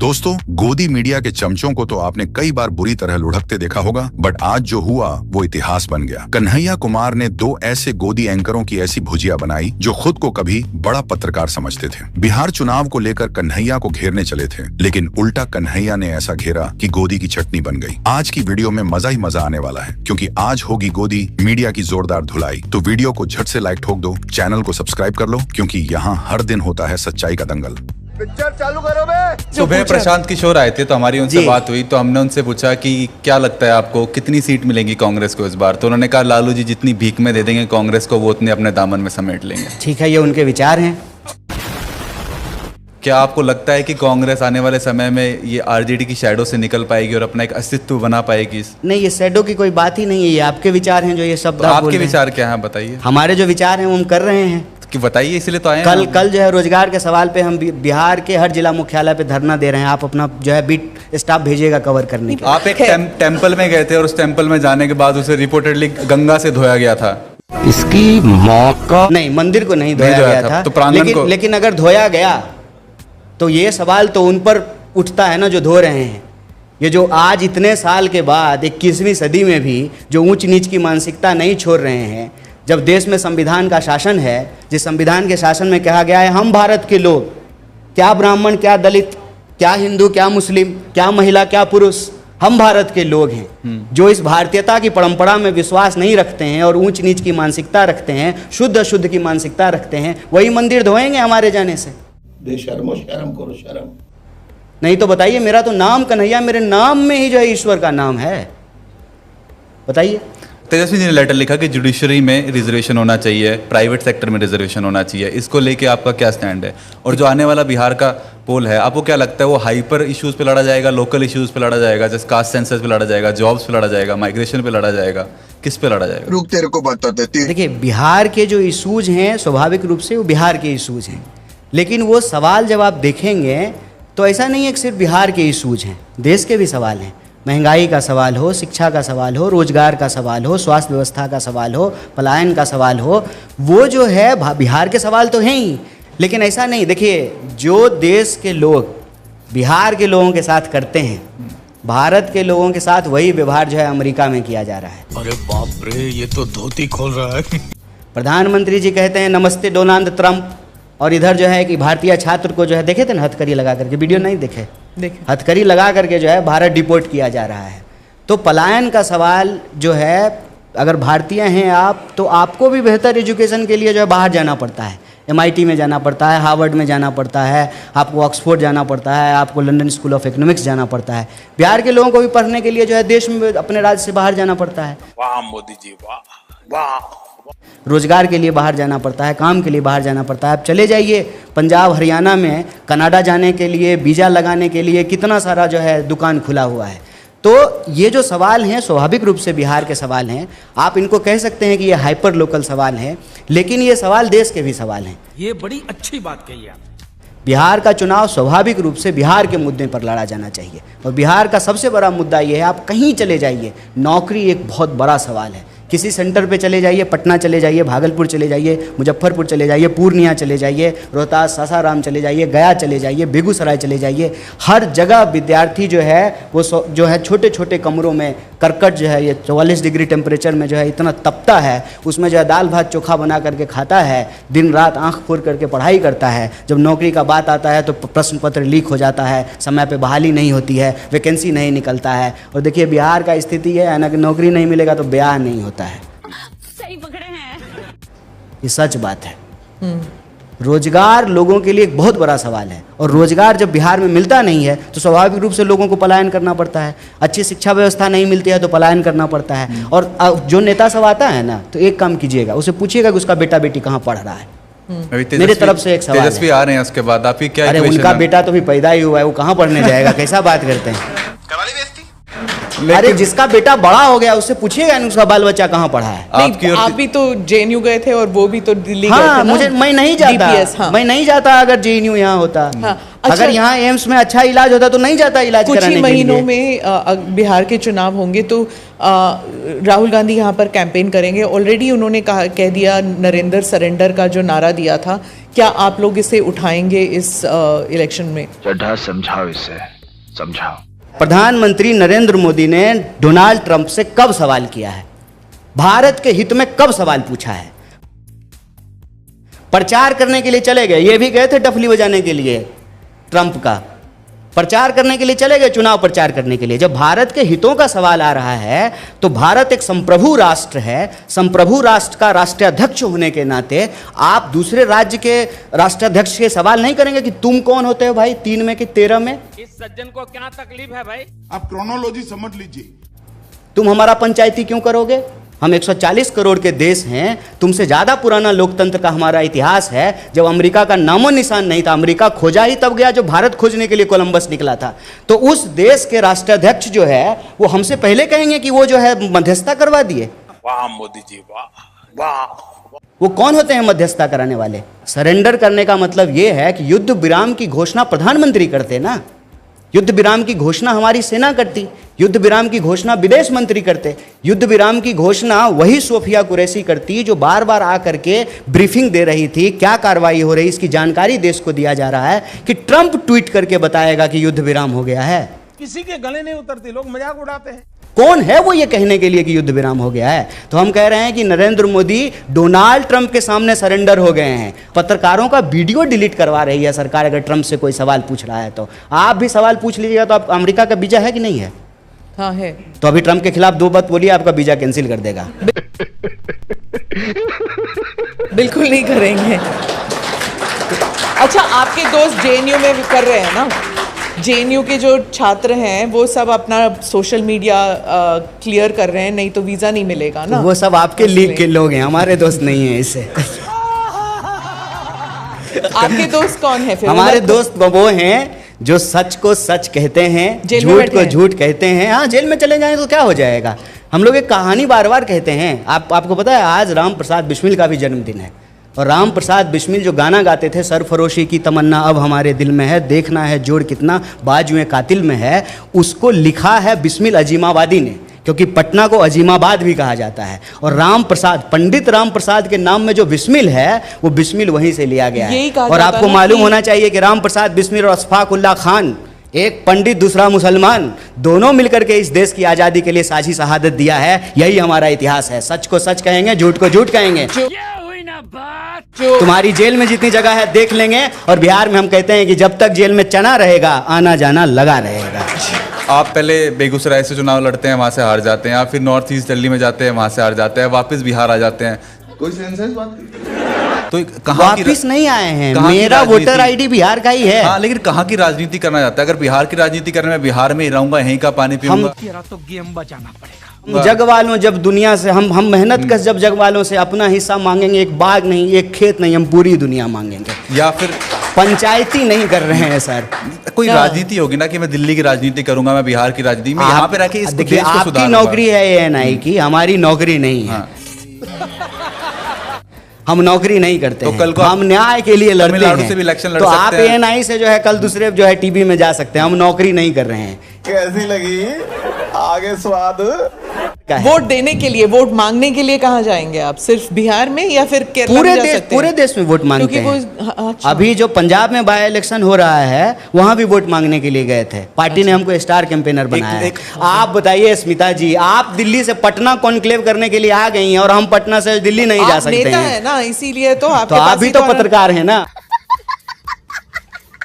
दोस्तों, गोदी मीडिया के चमचों को तो आपने कई बार बुरी तरह लुढ़कते देखा होगा, बट आज जो हुआ वो इतिहास बन गया। कन्हैया कुमार ने दो ऐसे गोदी एंकरों की ऐसी भुजिया बनाई जो खुद को कभी बड़ा पत्रकार समझते थे। बिहार चुनाव को लेकर कन्हैया को घेरने चले थे, लेकिन उल्टा कन्हैया ने ऐसा घेरा कि गोदी की चटनी बन गई। आज की वीडियो में मजा ही मजा आने वाला है, क्योंकि आज होगी गोदी मीडिया की जोरदार धुलाई। तो वीडियो को झट से लाइक ठोक दो, चैनल को सब्सक्राइब कर लो, क्योंकि यहाँ हर दिन होता है सच्चाई का दंगल। पिक्चर चालू करो बे। सुबह प्रशांत किशोर आए थे तो हमारी उनसे बात हुई, तो हमने उनसे पूछा कि क्या लगता है आपको कितनी सीट मिलेंगी कांग्रेस को इस बार। तो उन्होंने कहा लालू जी जितनी भीख में दे देंगे कांग्रेस को वो उतने अपने दामन में समेट लेंगे। ठीक है, ये उनके विचार हैं। क्या आपको लगता है कि कांग्रेस आने वाले समय में ये आरजेडी की शैडो से निकल पाएगी और अपना एक अस्तित्व बना पाएगी? नहीं, ये शैडो की कोई बात ही नहीं है, ये आपके विचार हैं जो ये शब्द तो आपके विचार क्या हैं बताइए। हमारे जो विचार हैं वो हम कर रहे हैं कि बताइए, इसलिए तो आए हैं। कल जो है रोजगार के सवाल पे हम बिहार के हर जिला मुख्यालय पे धरना दे रहे हैं। आप अपना जो है बीट स्टाफ भेजिएगा कवर करने के। आप एक टेम्पल में गए थे और उस टेम्पल में जाने के बाद उसे रिपोर्टेडली गंगा से धोया गया था। इसकी मौका नहीं, मंदिर को नहीं धोया गया था, तो प्रांगण को। लेकिन अगर धोया गया तो ये सवाल तो उन पर उठता है ना जो धो रहे हैं। ये जो आज इतने साल के बाद 21वीं सदी में भी जो ऊंच नीच की मानसिकता नहीं छोड़ रहे हैं, जब देश में संविधान का शासन है, जिस संविधान के शासन में कहा गया है हम भारत के लोग, क्या ब्राह्मण, क्या दलित, क्या हिंदू, क्या मुस्लिम, क्या महिला, क्या पुरुष, हम भारत के लोग हैं। जो इस भारतीयता की परंपरा में विश्वास नहीं रखते हैं और ऊंच नीच की मानसिकता रखते हैं, शुद्ध अशुद्ध की मानसिकता रखते हैं, वही मंदिर धोएंगे हमारे जाने से। बेशर्मो, शर्म करो, शर्म नहीं तो बताइए, मेरा तो नाम कन्हैया, मेरे नाम में ही जो है ईश्वर का नाम है। बताइए। तेजस्वी जी ने लेटर लिखा कि जुडिशरी में रिजर्वेशन होना चाहिए, प्राइवेट सेक्टर में रिजर्वेशन होना चाहिए। इसको लेके आपका क्या स्टैंड है? और जो आने वाला बिहार का पोल है, आपको क्या लगता है वो हाइपर इश्यूज पे लड़ा जाएगा, लोकल इश्यूज पे लड़ा जाएगा, जैसे कास्ट सेंसस पे लड़ा जाएगा, जॉब्स पे लड़ा जाएगा, माइग्रेशन पे लड़ा जाएगा, किस पे लड़ा जाएगा? रुक, तेरे को बता देती है। देखिए, बिहार के जो इशूज हैं स्वाभाविक रूप से वो बिहार के इशूज हैं, लेकिन वो सवाल जब आप देखेंगे तो ऐसा नहीं है कि सिर्फ बिहार के इशूज हैं, देश के भी सवाल हैं। महंगाई का सवाल हो, शिक्षा का सवाल हो, रोजगार का सवाल हो, स्वास्थ्य व्यवस्था का सवाल हो, पलायन का सवाल हो, वो जो है बिहार के सवाल तो हैं ही। लेकिन ऐसा नहीं, देखिए जो देश के लोग बिहार के लोगों के साथ करते हैं, भारत के लोगों के साथ वही व्यवहार जो है अमेरिका में किया जा रहा है। अरे बाप रे, ये तो धोती खोल रहा है। प्रधानमंत्री जी कहते हैं नमस्ते डोनाल्ड ट्रंप, और इधर जो है कि भारतीय छात्र को जो है, देखे थे ना हथकड़ी लगा करके, वीडियो नहीं देखे, हथकड़ी लगा करके जो है भारत डिपोर्ट किया जा रहा है। तो पलायन का सवाल जो है, अगर भारतीय हैं आप तो आपको भी बेहतर एजुकेशन के लिए जो है बाहर जाना पड़ता है। MIT में जाना पड़ता है, हार्वर्ड में जाना पड़ता है, आपको ऑक्सफोर्ड जाना पड़ता है, आपको लंदन स्कूल ऑफ इकोनॉमिक्स जाना पड़ता है। बिहार के लोगों को भी पढ़ने के लिए जो है देश में अपने राज्य से बाहर जाना पड़ता है। वाह मोदी जी, वाह वाह। रोजगार के लिए बाहर जाना पड़ता है, काम के लिए बाहर जाना पड़ता है। आप चले जाइए पंजाब हरियाणा में, कनाडा जाने के लिए, वीज़ा लगाने के लिए कितना सारा जो है दुकान खुला हुआ है। तो ये जो सवाल हैं स्वाभाविक रूप से बिहार के सवाल हैं। आप इनको कह सकते हैं कि ये हाइपर लोकल सवाल हैं, लेकिन ये सवाल देश के भी सवाल हैं। ये बड़ी अच्छी बात कही आप। बिहार का चुनाव स्वाभाविक रूप से बिहार के मुद्दे पर लड़ा जाना चाहिए, और बिहार का सबसे बड़ा मुद्दा ये है, आप कहीं चले जाइए, नौकरी एक बहुत बड़ा सवाल है। किसी सेंटर पे चले जाइए, पटना चले जाइए, भागलपुर चले जाइए, मुजफ्फरपुर चले जाइए, पूर्णिया चले जाइए, रोहतास, सासाराम चले जाइए, गया चले जाइए, बेगूसराय चले जाइए, हर जगह विद्यार्थी जो है वो जो है छोटे छोटे कमरों में करकट जो है, ये 44 डिग्री टेम्परेचर में जो है इतना तपता है, उसमें जो है दाल भात चोखा बना करके खाता है, दिन रात आँख फोड़ करके पढ़ाई करता है। जब नौकरी का बात आता है तो प्रश्न पत्र लीक हो जाता है, समय पर बहाली नहीं होती है, वैकेंसी नहीं निकलता है। और देखिए बिहार का स्थिति है ना कि नौकरी नहीं मिलेगा तो ब्याह नहीं होता है। सही पकड़े हैं, ये सच बात है। रोजगार लोगों के लिए एक बहुत बड़ा सवाल है, और रोजगार जब बिहार में मिलता नहीं है तो स्वाभाविक रूप से लोगों को पलायन करना पड़ता है। अच्छी शिक्षा व्यवस्था नहीं मिलती है तो पलायन करना पड़ता है। और जो नेता सब आता है ना, तो एक काम कीजिएगा, उसे पूछिएगा कि उसका बेटा बेटी कहाँ पढ़ रहा है। मेरे तरफ से एक सवाल है। तेजस्वी आ रहे हैं, उसके बाद आपकी क्या? अरे उनका बेटा तो भी पैदा ही हुआ है, वो कहाँ पढ़ने जाएगा? कैसा बात करते हैं? अरे जिसका बेटा बड़ा हो गया उससे पूछिएगा नहीं उसका बाल बच्चा कहाँ पढ़ा है। आप भी तो JNU गए थे और वो भी तो दिल्ली गए थे ना? मैं नहीं जाता। हाँ। मैं नहीं जाता अगर JNU यहाँ होता। हाँ। अच्छा, अगर यहाँ एम्स में अच्छा इलाज होता तो नहीं जाता इलाज कराने के लिए। कुछ ही महीनों में बिहार के चुनाव होंगे तो राहुल गांधी यहाँ पर कैंपेन करेंगे। ऑलरेडी उन्होंने कह दिया, नरेंद्र सरेंडर का जो नारा दिया था क्या आप लोग इसे उठाएंगे इस इलेक्शन में? चड्ढा समझाओ, इसे समझाओ। प्रधानमंत्री नरेंद्र मोदी ने डोनाल्ड ट्रंप से कब सवाल किया है? भारत के हित में कब सवाल पूछा है? प्रचार करने के लिए चले गए, ये भी गए थे डफली बजाने के लिए, ट्रंप का प्रचार करने के लिए चले गए, चुनाव प्रचार करने के लिए। जब भारत के हितों का सवाल आ रहा है तो भारत एक संप्रभु राष्ट्र है, संप्रभु राष्ट्र का राष्ट्राध्यक्ष होने के नाते आप दूसरे राज्य के राष्ट्राध्यक्ष के सवाल नहीं करेंगे कि तुम कौन होते हो भाई 3 में कि 13 में। इस सज्जन को क्या तकलीफ है भाई? आप क्रोनोलॉजी समझ लीजिए। तुम हमारा पंचायती क्यों करोगे? हम 140 करोड़ के देश हैं, तुमसे ज़्यादा पुराना लोकतंत्र का हमारा इतिहास है। जब अमेरिका का नामो निशान नहीं था, अमेरिका खोजा ही तब गया जब भारत खोजने के लिए कोलंबस निकला था। तो उस देश के राष्ट्राध्यक्ष जो है वो हमसे पहले कहेंगे कि वो जो है मध्यस्थता करवा दिए। वाह मोदी जी, वाह वाह। वो कौन होते हैं मध्यस्थता कराने वाले? सरेंडर करने का मतलब ये है कि युद्ध विराम की घोषणा प्रधानमंत्री करते ना, युद्ध विराम की घोषणा हमारी सेना करती, युद्ध विराम की घोषणा विदेश मंत्री करते, युद्ध विराम की घोषणा वही सोफिया कुरैशी करती जो बार बार आकर के ब्रीफिंग दे रही थी, क्या कार्रवाई हो रही इसकी जानकारी देश को दिया जा रहा है कि ट्रंप ट्वीट करके बताएगा कि युद्ध विराम हो गया है। किसी के गले नहीं उतरती, लोग मजाक उड़ाते हैं। कौन है वो ये कहने के लिए कि युद्ध विराम हो गया है? तो हम कह रहे हैं कि नरेंद्र मोदी डोनाल्ड ट्रंप के सामने सरेंडर हो गए हैं। पत्रकारों का वीडियो डिलीट करवा रही है सरकार अगर ट्रंप से कोई सवाल पूछ रहा है तो। आप भी सवाल पूछ लीजिएगा। तो आप अमेरिका का वीजा है कि नहीं है? हाँ है। तो अभी ट्रंप के खिलाफ 2 बात बोलिए, आपका वीजा कैंसिल कर देगा। बिल्कुल नहीं करेंगे। अच्छा, आपके दोस्त जेएनयू में कर रहे हैं ना? जेएनयू के जो छात्र हैं वो सब अपना सोशल मीडिया क्लियर कर रहे हैं, नहीं तो वीजा नहीं मिलेगा ना। वो सब आपके लीग के लोग हैं, हमारे दोस्त नहीं हैं इससे। आपके दोस्त कौन है फिर? हमारे दोस्त वो हैं जो सच को सच कहते हैं, झूठ को झूठ कहते हैं। हाँ, जेल में चले जाएं तो क्या हो जाएगा? हम लोग एक कहानी बार बार कहते हैं। आपको पता है आज राम प्रसाद बिस्मिल का भी जन्मदिन है। और राम प्रसाद बिस्मिल जो गाना गाते थे, सरफरोशी की तमन्ना अब हमारे दिल में है, देखना है जोड़ कितना बाजुएं कातिल में है, उसको लिखा है बिस्मिल अजीमाबादी ने, क्योंकि पटना को अजीमाबाद भी कहा जाता है। और राम प्रसाद, पंडित राम प्रसाद के नाम में जो बिस्मिल है वो बिस्मिल वहीं से लिया गया है। और आपको मालूम होना चाहिए कि राम प्रसाद बिस्मिल और अशफाकुल्ला खान, एक पंडित दूसरा मुसलमान, दोनों मिलकर के इस देश की आज़ादी के लिए साझी शहादत दिया है। यही हमारा इतिहास है। सच को सच कहेंगे, झूठ को झूठ कहेंगे। तुम्हारी जेल में जितनी जगह है देख लेंगे। और बिहार में हम कहते हैं कि जब तक जेल में चना रहेगा आना जाना लगा रहेगा। आप पहले बेगूसराय से चुनाव लड़ते हैं, वहाँ से हार जाते हैं, आप फिर नॉर्थ ईस्ट दिल्ली में जाते हैं, वहाँ से हार जाते हैं, वापस बिहार आ जाते हैं। कोई सेंस है इस बात की? तो कहाँ वापिस नहीं आए हैं। मेरा वोटर आईडी बिहार का ही है। हाँ, लेकिन कहाँ की राजनीति करना चाहता है? अगर बिहार की राजनीति करने में बिहार में ही रहूंगा, यहीं का पानी पीऊंगा। तेरा तो गेम बचाना पड़ेगा। जग वालों जब दुनिया से हम मेहनत कर जब जग वालों से अपना हिस्सा मांगेंगे, एक बाग नहीं, एक खेत नहीं, हम पूरी दुनिया मांगेंगे। या फिर पंचायती नहीं कर रहे हैं सर। कोई राजनीति होगी ना कि मैं दिल्ली की राजनीति करूंगा, मैं बिहार की राजनीति में यहाँ पे रखे इसको देखिए, देश को आपकी सुधारूंगा। नौकरी है एएनआई की, हमारी नौकरी नहीं है। हम नौकरी नहीं करते तो हैं। कल को हम न्याय के लिए लड़ते तमिलनाडु हैं। से भी इलेक्शन लड़ तो सकते आप हैं। एएनआई से जो है कल दूसरे जो है टीवी में जा सकते हैं। हम नौकरी नहीं कर रहे हैं। कैसी लगी आगे स्वाद? वोट देने के लिए, वोट मांगने के लिए कहाँ जाएंगे आप? सिर्फ बिहार में या फिर केरला में जा सकते हैं? पूरे देश में वोट मांगते हैं। अच्छा। अभी जो पंजाब में बाय इलेक्शन हो रहा है वहां भी वोट मांगने के लिए गए थे। पार्टी ने हमको स्टार कैंपेनर बनाया है। आप बताइए स्मिता जी, आप दिल्ली से पटना कॉन्क्लेव करने के लिए आ गई हैं और हम पटना से दिल्ली नहीं जा सकते नेता हैं। है ना, इसीलिए तो तो आप भी तो पत्रकार हैं ना।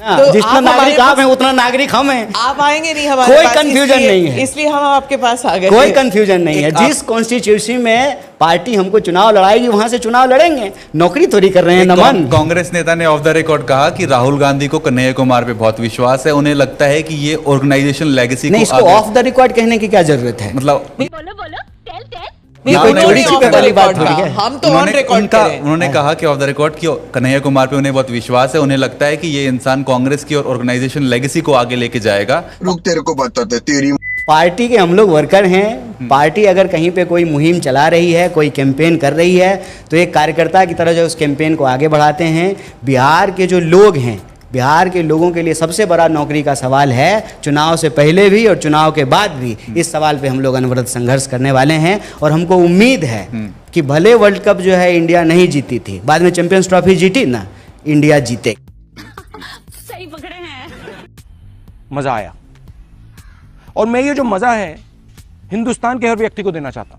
तो जितना नागरिक आप हैं उतना नागरिक हम हैं। आप आएंगे नहीं हमारे कोई पास, कंफ्यूजन नहीं है। इसलिए हम आपके पास आ गए। कोई कंफ्यूजन नहीं है। जिस कॉन्स्टिट्यूशन में पार्टी हमको चुनाव लड़ाएगी वहां से चुनाव लड़ेंगे। नौकरी थोड़ी कर रहे हैं नमन। कांग्रेस नेता ने ऑफ द रिकॉर्ड कहा कि राहुल गांधी को कन्हैया कुमार पे बहुत विश्वास है, उन्हें लगता है कि ये ऑर्गेनाइजेशन लेगेसी नहीं, इसको ऑफ द रिकॉर्ड कहने की क्या जरूरत है? मतलब बोलो बोलो टेल टेल। हम तो ऑन रिकॉर्ड करें। उन्होंने कहा कि ऑफ द रिकॉर्ड कि कन्हैया कुमार पे उन्हें बहुत विश्वास है, उन्हें लगता है कि ये इंसान कांग्रेस की और ऑर्गेनाइजेशन लेगेसी को आगे लेके जाएगा। रुक, तेरे को बताते तेरी पार्टी के हम लोग वर्कर हैं। पार्टी अगर कहीं पे कोई मुहिम चला रही है, कोई कैंपेन कर रही है, तो एक कार्यकर्ता की तरह जो उस कैंपेन को आगे बढ़ाते हैं। बिहार के जो लोग हैं, बिहार के लोगों के लिए सबसे बड़ा नौकरी का सवाल है। चुनाव से पहले भी और चुनाव के बाद भी इस सवाल पे हम लोग अनवरत संघर्ष करने वाले हैं। और हमको उम्मीद है कि भले वर्ल्ड कप जो है इंडिया नहीं जीती थी, बाद में चैंपियंस ट्रॉफी जीती ना, इंडिया जीते। सही पकड़े हैं। मजा आया, और मैं ये जो मजा है हिंदुस्तान के हर व्यक्ति को देना चाहता हूं।